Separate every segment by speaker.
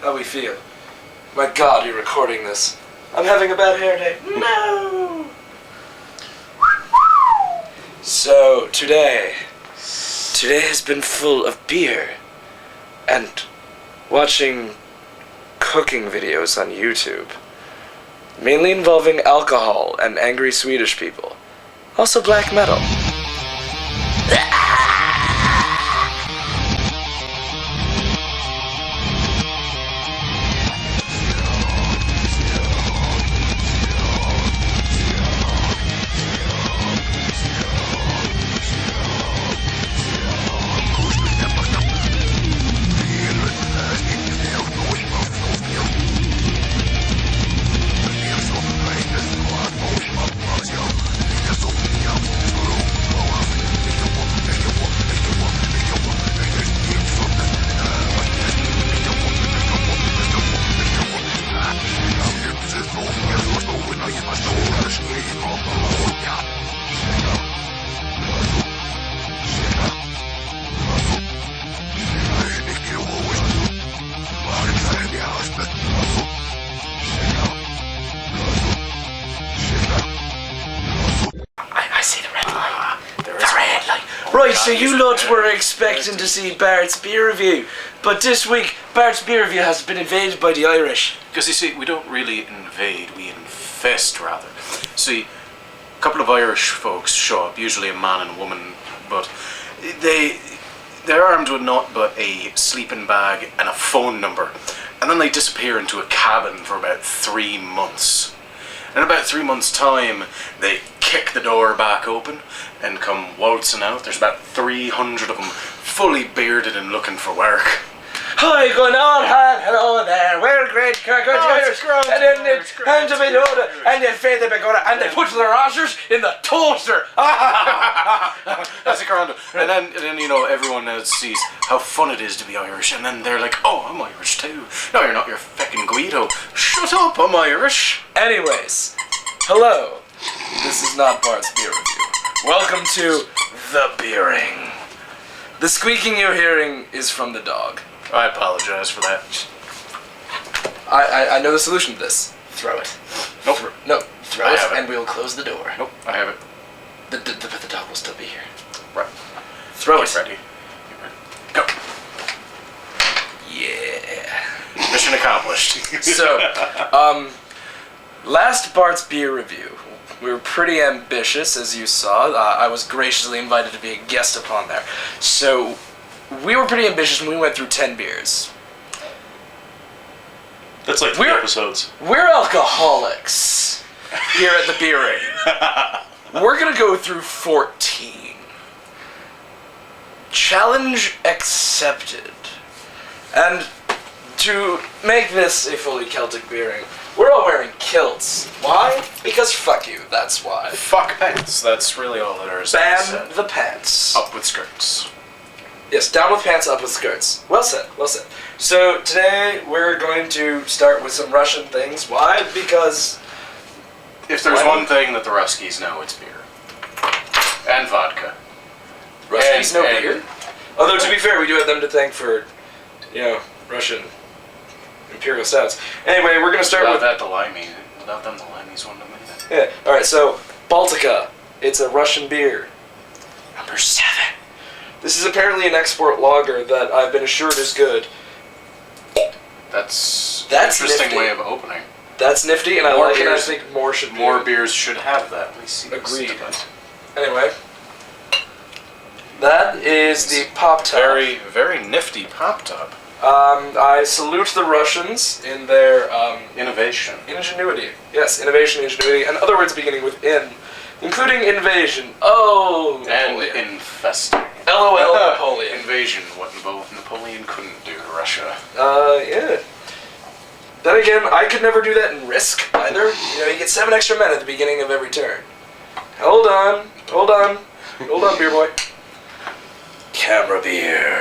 Speaker 1: how we feel. My God, you're recording this. I'm having a bad hair day. No! So, today has been full of beer and watching cooking videos on YouTube. Mainly involving alcohol and angry Swedish people. Also black metal. Right, so you lots were expecting to see Bart's beer review, but this week Bart's beer review has been invaded by the Irish.
Speaker 2: Because you see, we don't really invade, we infest rather. See, a couple of Irish folks show up, usually a man and a woman, but they're armed with naught but a sleeping bag and a phone number, and then they disappear into a cabin for about 3 months. In about 3 months' time, they kick the door back open and come waltzing out. There's about 300 of them, fully bearded and looking for work.
Speaker 1: Hi, going on, hello there, we're great, congratulations, and then they hand to me loader, and they fade the begorra, and they put their rosters in the toaster.
Speaker 2: That's a grand. And then you know, everyone else sees how fun it is to be Irish, and then they're like, oh, I'm Irish too. No, you're not, you're fucking Guido. Shut up, I'm Irish.
Speaker 1: Anyways, hello, this is not Bart's beer review. Welcome to The Beering. The squeaking you're hearing is from the dog.
Speaker 2: I apologize for that.
Speaker 1: I know the solution to this. Throw it.
Speaker 2: Nope.
Speaker 1: No, throw it and we'll close the door.
Speaker 2: Nope, I have it.
Speaker 1: But the dog will still be here.
Speaker 2: Right.
Speaker 1: Throw
Speaker 2: Get
Speaker 1: it.
Speaker 2: ready. Go.
Speaker 1: Yeah.
Speaker 2: Mission accomplished.
Speaker 1: So, last Bart's beer review, we were pretty ambitious, as you saw. I was graciously invited to be a guest upon there. So, we were pretty ambitious and we went through 10 beers.
Speaker 3: That's like 3 episodes.
Speaker 1: We're alcoholics here at the Beering. We're gonna go through 14. Challenge accepted. And to make this a fully Celtic Beering, we're all wearing kilts. Why? Because fuck you, that's why.
Speaker 2: Fuck pants, that's really all that is.
Speaker 1: Ban the pants.
Speaker 2: Up with skirts.
Speaker 1: Yes, down with pants, up with skirts. Well said, well said. So today we're going to start with some Russian things. Why? Because
Speaker 2: if there's one thing that the Ruskies know, it's beer. And vodka.
Speaker 1: Ruskies know beer? Although to be fair, we do have them to thank for, you know, Russian imperial stouts. Anyway, we're going to start with...
Speaker 2: Without them, the limeys wouldn't have made it.
Speaker 1: Yeah, alright, so Baltika. It's a Russian beer. Number 7. This is apparently an export lager that I've been assured is good.
Speaker 2: That's an interesting
Speaker 1: nifty.
Speaker 2: way of opening.
Speaker 1: That's nifty, and I like it. I think more should be.
Speaker 2: More beers should have that. We see.
Speaker 1: Agreed. Anyway, that is the pop top.
Speaker 2: Very, very nifty pop top.
Speaker 1: I salute the Russians in their
Speaker 2: Innovation.
Speaker 1: Ingenuity. Yes, innovation, ingenuity, and other words beginning with in, including invasion. Oh,
Speaker 2: And
Speaker 1: Napoleon.
Speaker 2: infesting.
Speaker 1: LOL, Napoleon.
Speaker 2: Invasion, what Napoleon couldn't do to Russia.
Speaker 1: Yeah. Then again, I could never do that in Risk, either. You know, you get 7 extra men at the beginning of every turn. Hold on, beer boy. Camera beer.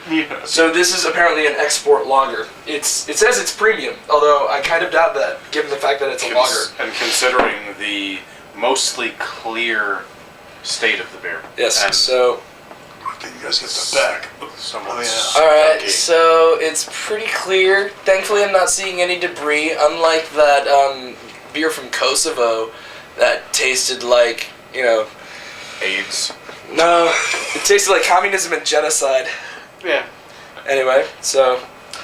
Speaker 2: Yeah.
Speaker 1: So this is apparently an export lager. It says it's premium, although I kind of doubt that, given the fact that it's a lager.
Speaker 2: And considering the mostly clear state of the beer.
Speaker 1: Yes,
Speaker 2: and
Speaker 1: so
Speaker 3: Okay, you guys get the back.
Speaker 2: Someone.
Speaker 3: Oh, yeah.
Speaker 1: Alright,
Speaker 2: Okay.
Speaker 1: so it's pretty clear. Thankfully, I'm not seeing any debris, unlike that beer from Kosovo that tasted like,
Speaker 2: AIDS.
Speaker 1: no, it tasted like communism and genocide.
Speaker 2: Yeah.
Speaker 1: Anyway, so,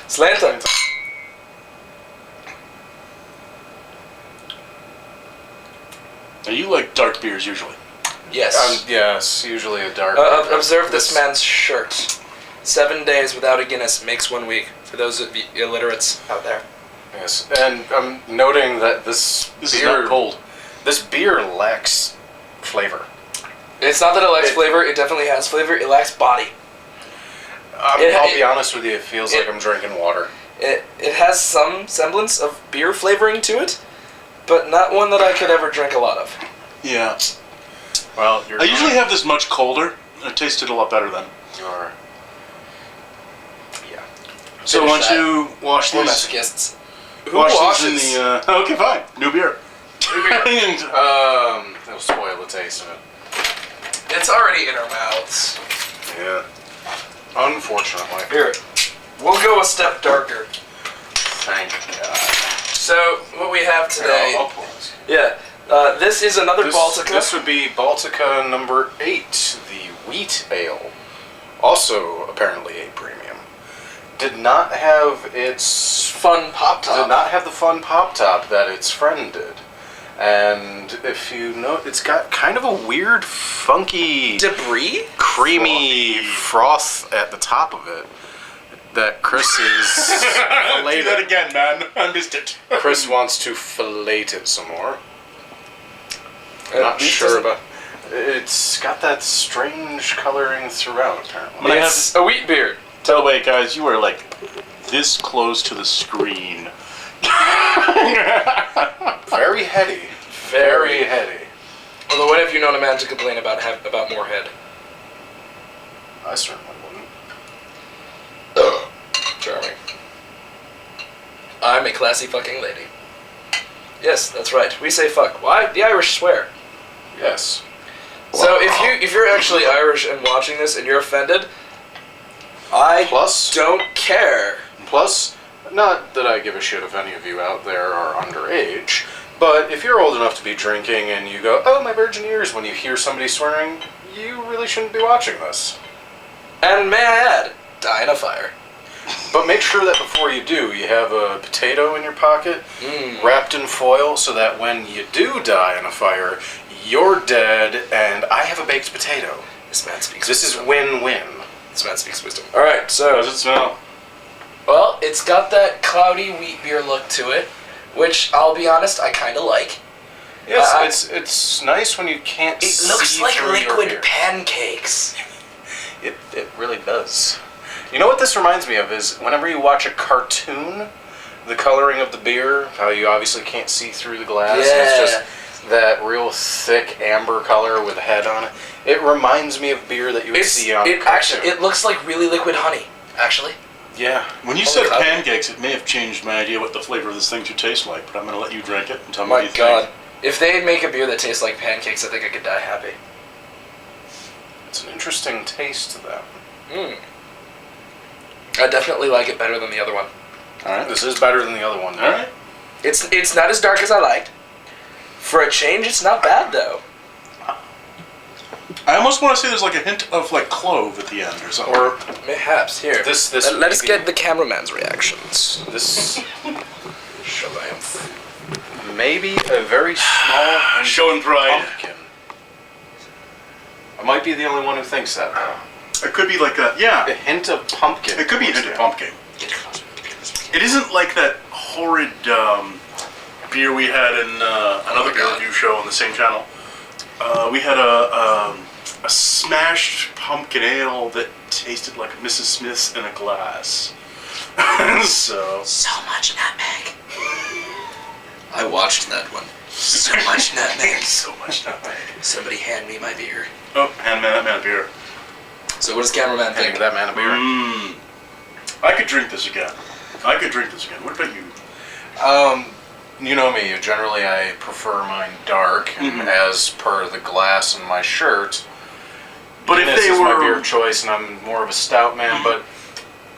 Speaker 1: Slanta.
Speaker 3: Now, you like dark beers usually.
Speaker 1: Yes.
Speaker 2: Yes, usually a dark.
Speaker 1: Observe this man's shirt. 7 days without a Guinness makes 1 week, for those of you illiterates out there.
Speaker 2: Yes, and I'm noting that this
Speaker 3: This is
Speaker 2: beer
Speaker 3: not cold.
Speaker 2: This beer lacks flavor.
Speaker 1: It's not that it lacks flavor, it definitely has flavor, it lacks body.
Speaker 2: I'll be honest with you, it feels like I'm drinking water.
Speaker 1: It has some semblance of beer flavoring to it, but not one that I could ever drink a lot of.
Speaker 3: Yeah.
Speaker 2: Well,
Speaker 3: I usually have this much colder. It tasted a lot better then.
Speaker 2: You're
Speaker 1: Yeah.
Speaker 3: So
Speaker 1: Finish
Speaker 3: once
Speaker 1: that.
Speaker 3: you wash
Speaker 1: We're
Speaker 3: these,
Speaker 1: masochists. Who
Speaker 3: wash
Speaker 1: washes?
Speaker 3: these in the. Okay, fine. New beer.
Speaker 2: that'll spoil the taste of it.
Speaker 1: It's already in our mouths.
Speaker 2: Yeah. Unfortunately.
Speaker 1: Here, we'll go a step darker.
Speaker 2: Thank God.
Speaker 1: So, what we have today...
Speaker 2: I'll pour this.
Speaker 1: Yeah, this is another Baltika.
Speaker 2: This would be Baltika number 8, the wheat ale. Also, apparently, a premium. Did not have its
Speaker 1: Fun pop top.
Speaker 2: Did not have the fun pop top that its friend did. And if you know, it's got kind of a weird, funky,
Speaker 1: Debris?
Speaker 2: creamy froth at the top of it that Chris is
Speaker 3: Do that again, man. I missed it.
Speaker 2: Chris wants to fillet it some more. Not
Speaker 1: Wheat
Speaker 2: sure
Speaker 1: doesn't-
Speaker 2: about. It's got that strange coloring throughout, apparently.
Speaker 1: It's a wheat beer.
Speaker 3: Tell wait, guys, you are like this close to the screen.
Speaker 2: Very heady. Very heady.
Speaker 1: Although, when have you known a man to complain about more head?
Speaker 2: I certainly wouldn't.
Speaker 1: Charming. I'm a classy fucking lady. Yes, that's right. We say fuck. Why? The Irish swear.
Speaker 2: Yes.
Speaker 1: So if you're actually Irish and watching this and you're offended, I
Speaker 2: Plus-
Speaker 1: don't care.
Speaker 2: Plus, not that I give a shit if any of you out there are underage, but if you're old enough to be drinking and you go, oh, my virgin ears, when you hear somebody swearing, you really shouldn't be watching this.
Speaker 1: And may I add, die in a fire.
Speaker 2: But make sure that before you do, you have a potato in your pocket,
Speaker 1: Mm.
Speaker 2: wrapped in foil, so that when you do die in a fire, you're dead, and I have a baked potato.
Speaker 1: This man speaks
Speaker 2: This is
Speaker 1: wisdom.
Speaker 2: win-win.
Speaker 1: This man speaks wisdom. Alright, so...
Speaker 3: How does it smell?
Speaker 1: Well, it's got that cloudy wheat beer look to it, which, I'll be honest, I kind of like.
Speaker 2: Yes, it's nice when you can't
Speaker 1: It
Speaker 2: see
Speaker 1: looks like
Speaker 2: through your
Speaker 1: liquid
Speaker 2: beer.
Speaker 1: pancakes.
Speaker 2: It really does. You know what this reminds me of is whenever you watch a cartoon, the coloring of the beer, how you obviously can't see through the glass, and it's
Speaker 1: Yeah.
Speaker 2: just that real thick amber color with a head on it. It reminds me of beer that you would see on a cartoon.
Speaker 1: It looks like really liquid honey, actually.
Speaker 2: Yeah.
Speaker 3: When you
Speaker 1: Holy
Speaker 3: said
Speaker 1: cow.
Speaker 3: pancakes, it may have changed my idea what the flavor of this thing should taste like, but I'm going to let you drink it and tell me
Speaker 1: My
Speaker 3: what you
Speaker 1: god.
Speaker 3: think.
Speaker 1: If they make a beer that tastes like pancakes, I think I could die happy.
Speaker 2: It's an interesting taste to them.
Speaker 1: Mm. I definitely like it better than the other one.
Speaker 3: Alright.
Speaker 2: This is better than the other one.
Speaker 3: Alright.
Speaker 1: It's not as dark as I liked. For a change, it's not bad though.
Speaker 3: I almost want to say there's like a hint of like clove at the end or something.
Speaker 2: Or
Speaker 1: Perhaps here.
Speaker 2: This
Speaker 1: Let us
Speaker 2: maybe-
Speaker 1: get the cameraman's reactions.
Speaker 2: this
Speaker 1: Shabamph.
Speaker 2: maybe a very small
Speaker 3: Showing pride.
Speaker 2: pumpkin. I might be the only one who thinks that though.
Speaker 3: It could be like a, yeah.
Speaker 2: A hint of pumpkin.
Speaker 3: It could be a hint of pumpkin. It isn't like that horrid beer we had in another beer review show on the same channel. We had a smashed pumpkin ale that tasted like Mrs. Smith's in a glass. So
Speaker 1: much nutmeg. I watched that one. So much nutmeg.
Speaker 3: so much nutmeg.
Speaker 1: Somebody hand me my beer.
Speaker 3: Oh, hand that man a beer.
Speaker 1: So what does cameraman
Speaker 2: Think
Speaker 1: think?
Speaker 2: that man a beer.
Speaker 3: I could drink this again. What about you?
Speaker 2: You know me. Generally, I prefer mine dark, and as per the glass in my shirt,
Speaker 3: But if
Speaker 2: Guinness
Speaker 3: they
Speaker 2: is
Speaker 3: were...
Speaker 2: my beer of choice, and I'm more of a stout man. But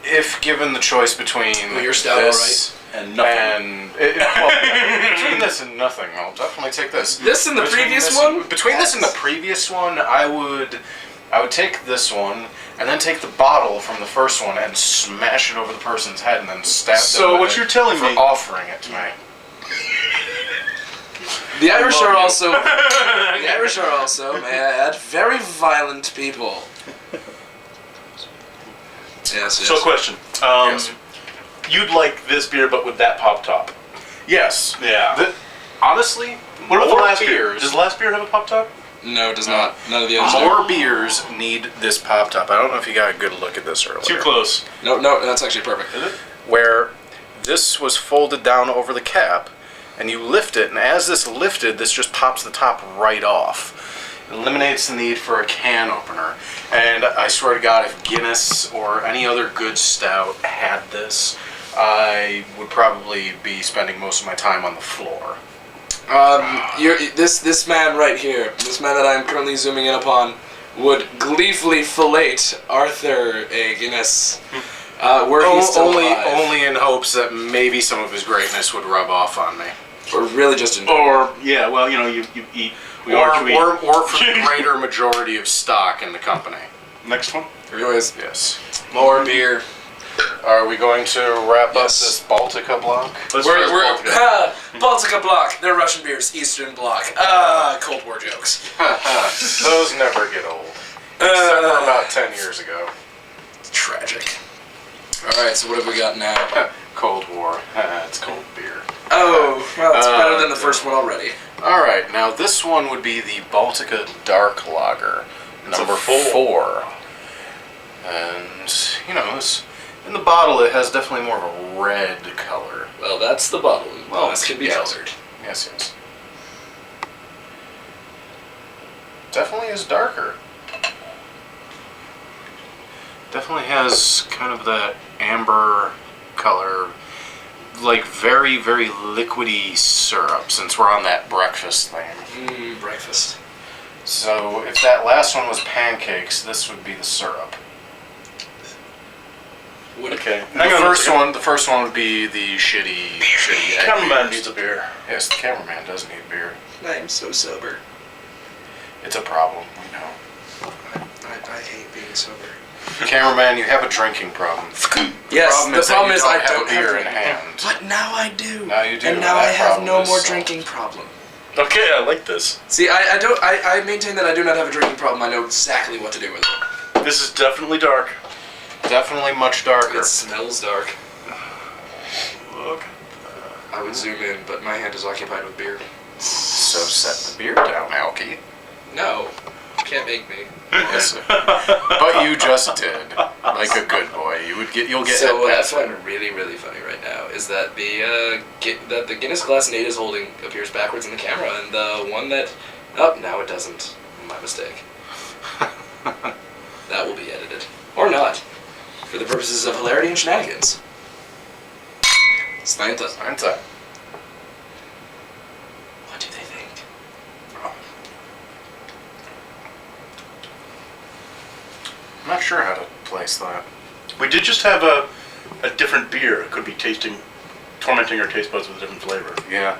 Speaker 2: if given the choice between
Speaker 1: you're stout,
Speaker 2: this
Speaker 3: And nothing.
Speaker 2: and well, between this and nothing, I'll definitely take this.
Speaker 1: This and the previous one?
Speaker 2: Between this and the previous one, I would take this one and then take the bottle from the first one and smash it over the person's head and then stab them.
Speaker 3: So
Speaker 2: with
Speaker 3: what
Speaker 2: it
Speaker 3: you're telling
Speaker 2: for
Speaker 3: me...
Speaker 2: offering it to me.
Speaker 1: The Irish are also, may I add, very violent people. Yes.
Speaker 3: So question.
Speaker 2: Yes.
Speaker 3: You'd like this beer, but with that pop top.
Speaker 2: Yes.
Speaker 3: Yeah.
Speaker 2: Honestly,
Speaker 3: What about the
Speaker 2: more
Speaker 3: last beer?
Speaker 2: beers.
Speaker 3: Does the last beer have a pop top?
Speaker 1: No, it does not. None of the others.
Speaker 2: More beers need this pop top. I don't know if you got a good look at this earlier.
Speaker 3: Too close.
Speaker 1: No, that's actually perfect.
Speaker 3: Is it?
Speaker 2: Where this was folded down over the cap, and you lift it, and as this lifted, this just pops the top right off. It eliminates the need for a can opener. And I swear to God, if Guinness or any other good stout had this, I would probably be spending most of my time on the floor.
Speaker 1: This man right here, this man that I'm currently zooming in upon, would gleefully fillet Arthur A. Guinness, were he still alive.
Speaker 2: Only in hopes that maybe some of his greatness would rub off on me.
Speaker 1: Or really just enjoy.
Speaker 3: Or, yeah, well, you know, you eat...
Speaker 2: Or for the greater majority of stock in the company.
Speaker 3: Next one?
Speaker 1: Anyways,
Speaker 2: Yes.
Speaker 1: more beer.
Speaker 2: Are we going to wrap up
Speaker 1: Yes.
Speaker 2: this Baltika block?
Speaker 3: Let's
Speaker 1: We're
Speaker 3: try this Baltika.
Speaker 1: Baltica Bloc. They're Russian beers. Eastern Bloc. Cold War jokes.
Speaker 2: Those never get old. Except for about 10 years ago.
Speaker 1: Tragic. All right, so what have we got now?
Speaker 2: Cold War. It's cold beer.
Speaker 1: Oh, well, it's better than the first one already.
Speaker 2: Alright, now this one would be the Baltika Dark Lager. Number 4. And, you know, in the bottle it has definitely more of a red color.
Speaker 1: Well, that's the bottle.
Speaker 2: Well,
Speaker 1: This can be
Speaker 2: yes.
Speaker 1: colored.
Speaker 2: Yes. Definitely is darker. Definitely has kind of that amber color, like very, very liquidy syrup, since we're on that breakfast thing.
Speaker 1: Breakfast.
Speaker 2: So if that last one was pancakes, this would be the syrup.
Speaker 3: Okay.
Speaker 2: The first one would be the shitty egg
Speaker 3: Cameraman
Speaker 2: beers.
Speaker 3: needs a beer.
Speaker 2: Yes, the cameraman does need beer.
Speaker 1: I'm so sober.
Speaker 2: It's a problem, we know.
Speaker 1: I hate being sober.
Speaker 2: Cameraman, you have a drinking problem.
Speaker 1: Yes, the problem
Speaker 2: that
Speaker 1: is
Speaker 2: you
Speaker 1: I
Speaker 2: have
Speaker 1: don't
Speaker 2: a beer
Speaker 1: have
Speaker 2: in hand.
Speaker 1: But now I do.
Speaker 2: Now you do,
Speaker 1: And now
Speaker 2: and
Speaker 1: I
Speaker 2: that
Speaker 1: have
Speaker 2: problem
Speaker 1: no
Speaker 2: is
Speaker 1: more
Speaker 2: solved.
Speaker 1: drinking problem.
Speaker 3: Okay, I like this.
Speaker 1: See, I maintain that I do not have a drinking problem. I know exactly what to do with it.
Speaker 3: This is definitely dark.
Speaker 2: Definitely much darker.
Speaker 1: It smells dark.
Speaker 3: Look.
Speaker 1: I would zoom in, but my hand is occupied with beer.
Speaker 2: So set the beer down, Alky.
Speaker 1: No, you can't make me.
Speaker 2: Yes, but you just did, like a good boy. You'll get.
Speaker 1: So
Speaker 2: hit
Speaker 1: what I
Speaker 2: back.
Speaker 1: find really, really funny right now is that that the Guinness glass Nate is holding appears backwards in the camera, and the one that now it doesn't. My mistake. That will be edited or not, for the purposes of hilarity and shenanigans. Santa.
Speaker 2: Santa.
Speaker 1: What do they think?
Speaker 2: I'm not sure how to place that.
Speaker 3: We did just have a different beer. It could be tormenting our taste buds with a different flavor.
Speaker 2: Yeah.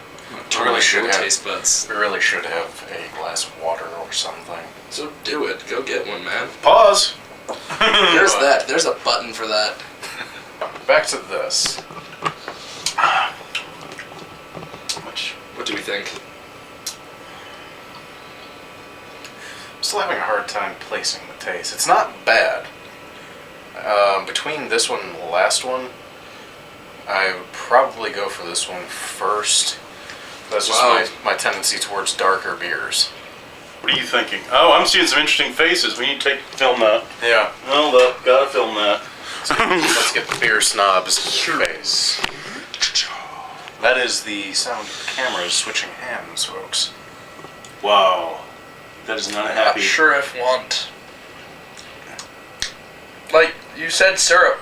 Speaker 1: Really
Speaker 2: should have.
Speaker 1: taste buds.
Speaker 2: We really should have a glass of water or something.
Speaker 1: So do it. Go get one, man.
Speaker 3: Pause.
Speaker 1: There's that. There's a button for that.
Speaker 2: Back to this.
Speaker 1: What do we think?
Speaker 2: I'm still having a hard time placing the taste. It's not bad. Between this one and the last one, I would probably go for this one first. That's just my tendency towards darker beers.
Speaker 3: What are you thinking? Oh, I'm seeing some interesting faces. We need to film that.
Speaker 2: Yeah.
Speaker 3: Hold up, gotta film that.
Speaker 2: Let's get the beer snob's face. That is the sound of the cameras switching hands, folks.
Speaker 3: Wow. That is not happy.
Speaker 1: Not sure if want. Like, you said syrup.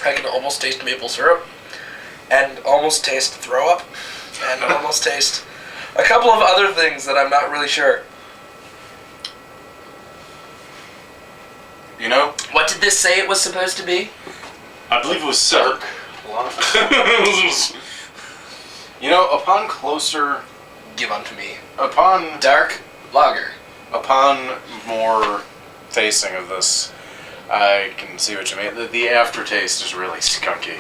Speaker 1: I can almost taste maple syrup. And almost taste throw up. And almost taste a couple of other things that I'm not really sure.
Speaker 2: You know?
Speaker 1: What did this say it was supposed to be?
Speaker 3: I believe it was Dark.
Speaker 2: You know, upon closer...
Speaker 1: Give unto me.
Speaker 2: Upon
Speaker 1: Dark lager.
Speaker 2: Upon more tasting of this, I can see what you mean. The aftertaste is really skunky.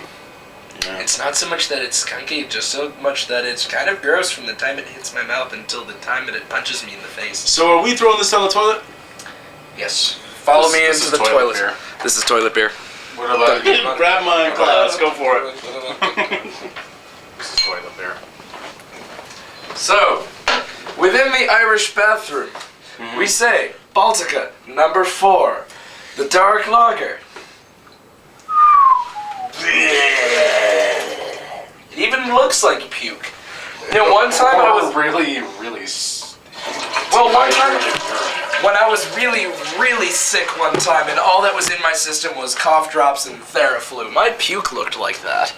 Speaker 2: Yeah.
Speaker 1: It's not so much that it's skunky, just so much that it's kind of gross from the time it hits my mouth until the time that it punches me in the face.
Speaker 3: So are we throwing this down the toilet?
Speaker 1: Yes. Follow me
Speaker 2: This
Speaker 1: into
Speaker 2: is
Speaker 1: the
Speaker 2: toilet
Speaker 1: toilet.
Speaker 2: beer.
Speaker 1: This is toilet beer.
Speaker 2: What about
Speaker 3: Grab my glass, go for it.
Speaker 2: This is toilet beer.
Speaker 1: So, within the Irish bathroom, we say Baltika, number 4, the dark lager. It even looks like puke. You know, one time I was
Speaker 2: really...
Speaker 1: Well, one time, when I was really, really sick one time, and all that was in my system was cough drops and Theraflu, my puke looked like that.